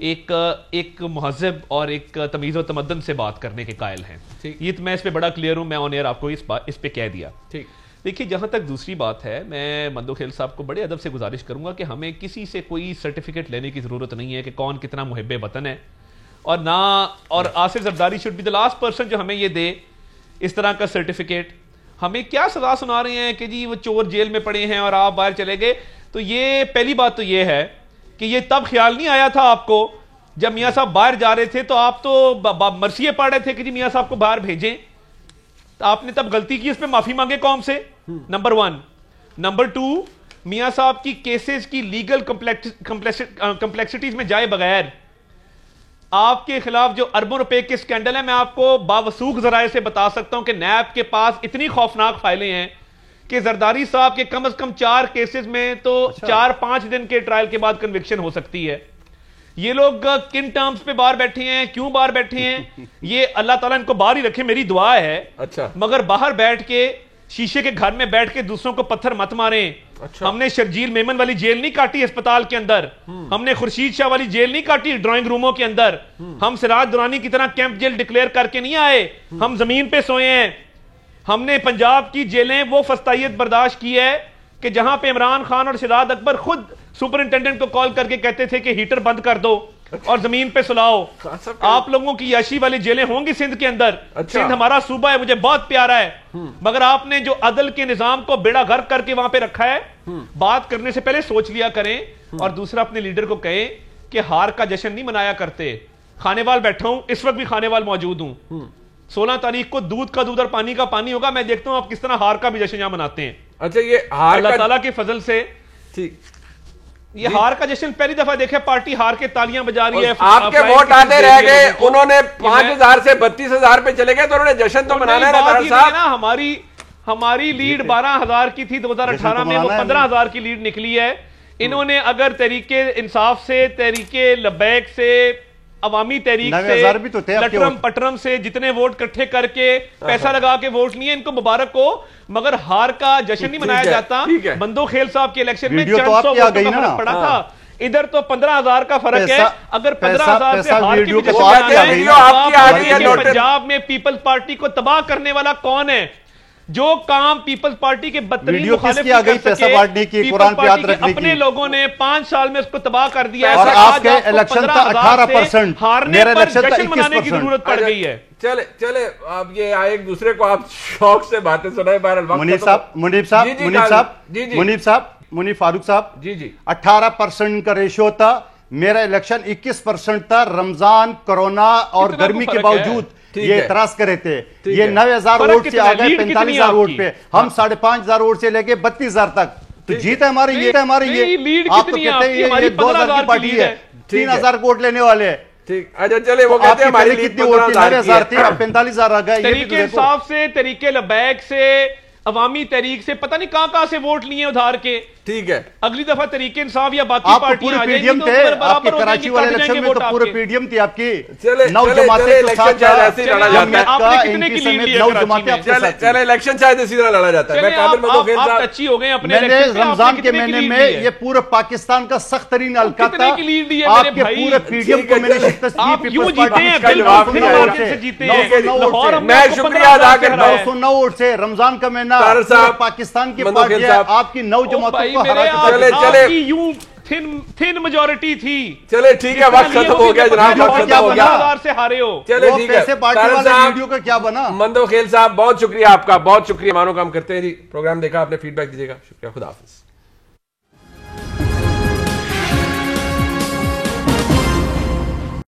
एक महज़ब और एक तमीज़ व तमद्दुन से बात करने के कायल हैं। ये तो मैं इस पर बड़ा क्लियर हूँ, मैं ऑन एयर आपको इस पर कह दिया। ठीक, देखिए जहाँ तक दूसरी बात है, मैं मंदो खेल साहब को बड़े अदब से गुजारिश करूँगा कि हमें किसी से कोई सर्टिफिकेट लेने की ज़रूरत नहीं है कि कौन कितना मुहिब्बे वतन है, और Asif Zardari should be the last person जो हमें ये दे इस तरह का सर्टिफिकेट। हमें क्या सजा सुना रहे हैं कि जी वो चोर जेल में पड़े हैं और आप बाहर चले गए। तो ये पहली बात तो ये है कि ये तब ख्याल नहीं आया था आपको जब मियाँ साहब बाहर जा रहे थे, तो आप तो मरसिए पढ़ रहे थे कि जी मियाँ साहब को बाहर भेजें, तो आपने तब गलती की, इस पर माफी मांगे कौम से, नंबर 1। नंबर 2, मियाँ साहब की केसेस की लीगल कम्प्लेक्सिटीज में जाए बगैर आपके खिलाफ जो अरबों रुपए के स्कैंडल है, मैं आपको बावसूख जराए से बता सकता हूं कि नैब के पास इतनी खौफनाक फाइलें हैं कि जरदारी साहब के कम से कम 4 केसेस में तो 4-5 दिन के ट्रायल के बाद कन्विक्शन हो सकती है। ये लोग किन टर्म्स पे बाहर बैठे हैं, क्यों बाहर बैठे हैं, ये अल्लाह ताला इनको बाहर ही रखे, मेरी दुआ है। अच्छा, मगर बाहर बैठ के शीशे के घर में बैठ के दूसरों को पत्थर मत मारें। अच्छा, हमने शर्जील मेमन वाली जेल नहीं काटी अस्पताल के अंदर, हमने खुर्शीद शाह वाली जेल नहीं काटी ड्राइंग रूमों के अंदर, हम सिराज दुरानी की तरह कैंप जेल डिक्लेयर करके नहीं आए, हम जमीन पे सोए हैं। हमने पंजाब की जेलें वो फस्तायत बर्दाश्त की है कि जहां पे इमरान खान और शहजाद अकबर खुद सुपरिंटेंडेंट को कॉल करके कहते थे कि हीटर बंद कर दो, और जमीन पे सुलाओ। आप लोगों की याशी वाली जेलें होंगी सिंध के अंदर। सिंध हमारा सूबा है, मुझे बहुत प्यारा है, मगर आपने जो अदल के निजाम को बेड़ा गर्क करके वहां पे रखा है, बात करने से पहले सोच लिया करें। और दूसरा, अपने लीडर को कहें कि हार का जश्न नहीं मनाया करते। खानेवाल बैठा हूं, इस वक्त भी खानेवाल मौजूद हूं। 16 तारीख को दूध का दूध और पानी का पानी होगा। मैं देखता हूं आप किस तरह हार का भी जश्न यहां मनाते हैं। अच्छा, ये हार अल्लाह ताला के फजल से ठीक, ये हार का जश्न पहली दफा देखे, पार्टी हार के तालियां बजा रही है। आपके वोट आते रह गए, उन्होंने 5000 से 32,000 पे चले गए, तो उन्होंने जश्न तो मनाना है ना। हमारी लीड 12,000 की थी 2018 में, वो 15,000 की लीड निकली है। इन्होंने अगर तरीके इंसाफ से, तरीके लबैक से, अवामी तहरीक से, लटरम पटरम से जितने वोट इकट्ठे करके पैसा लगा के वोट लिए, इनको मुबारक हो, मगर हार का जश्न नहीं मनाया जाता। बंदो खेल साहब के इलेक्शन में 400 वोटों का फर्क पड़ा था, इधर तो 15,000 का फर्क है। अगर 15,000 से हार की पंजाब में पीपल्स पार्टी को तबाह करने वाला कौन है? जो काम पीपल्स पार्टी के बदतरीन मुखालिफ पैसा बांटने की, कुरान पे हाथ रखने की, अपने लोगों ने 5 साल में उसको तबाह कर दिया। और आपके इलेक्शन था 18%, हारने पर जश्न मनाने की जरूरत पड़ गई है। चले अब ये एक दूसरे को आप शौक से बातें सुनाए। मुनीफ फारूक साहब, जी 18% का रेशियो था। मेरा इलेक्शन 21% था। रमजान, कोरोना और गर्मी के बावजूद ये इतराज करे थे। ये 9,000 वोट से आ गए 45,000 वोट पे। हम 5,500 वोट से लेके 32,000 तक। तो जीत है हमारी, ये हमारी। ये आप तो कहते हैं ये 2,000 की पार्टी है, 3,000 वोट लेने वाले। ठीक, अच्छा चले, वो कहते हैं हमारी कितनी वोट थी? 9,000 थी, अब 45,000 आ गए। तरीके इंसाफ से, तरीके लबैक से, अवामी तहरीक से, पता नहीं कहां से वोट लिए उधार के। ठीक है, अगली दफा तरीके इंसाफ या बाकी पार्टियां आ जाएंगी तो आपके कराची वाले इलेक्शन में तो पूरे पीडीएम थी आपकी। चले इलेक्शन शायद ऐसे ही लड़ा जाता है। आपने कितने की लीड ली है? चले इलेक्शन शायद इसी तरह लड़ा जाता है। आप अच्छी हो गए अपने। मैंने रमजान के महीने में ये पूरे पाकिस्तान का सख्त तरीन हल्का था। आपके पूरे पीडीएम को मैंने मैं शुक्रिया अदा करता हूं। 909 वोट से रमजान का महीना पाकिस्तान की पार्टी आपकी 9 जमातों को हरा चले यूं थिन मेजॉरिटी थी। चले ठीक है, वक्त खत्म हो गया जनाब, वक्त खत्म हो गया। से हारे हो। चले ठीक है, पार्टी वाले वीडियो का क्या बना? मंदो खेल साहब बहुत शुक्रिया आपका, बहुत शुक्रिया। मानो काम करते हैं जी। प्रोग्राम देखा आपने, फीडबैक दीजिएगा। शुक्रिया, खुदा हाफिज।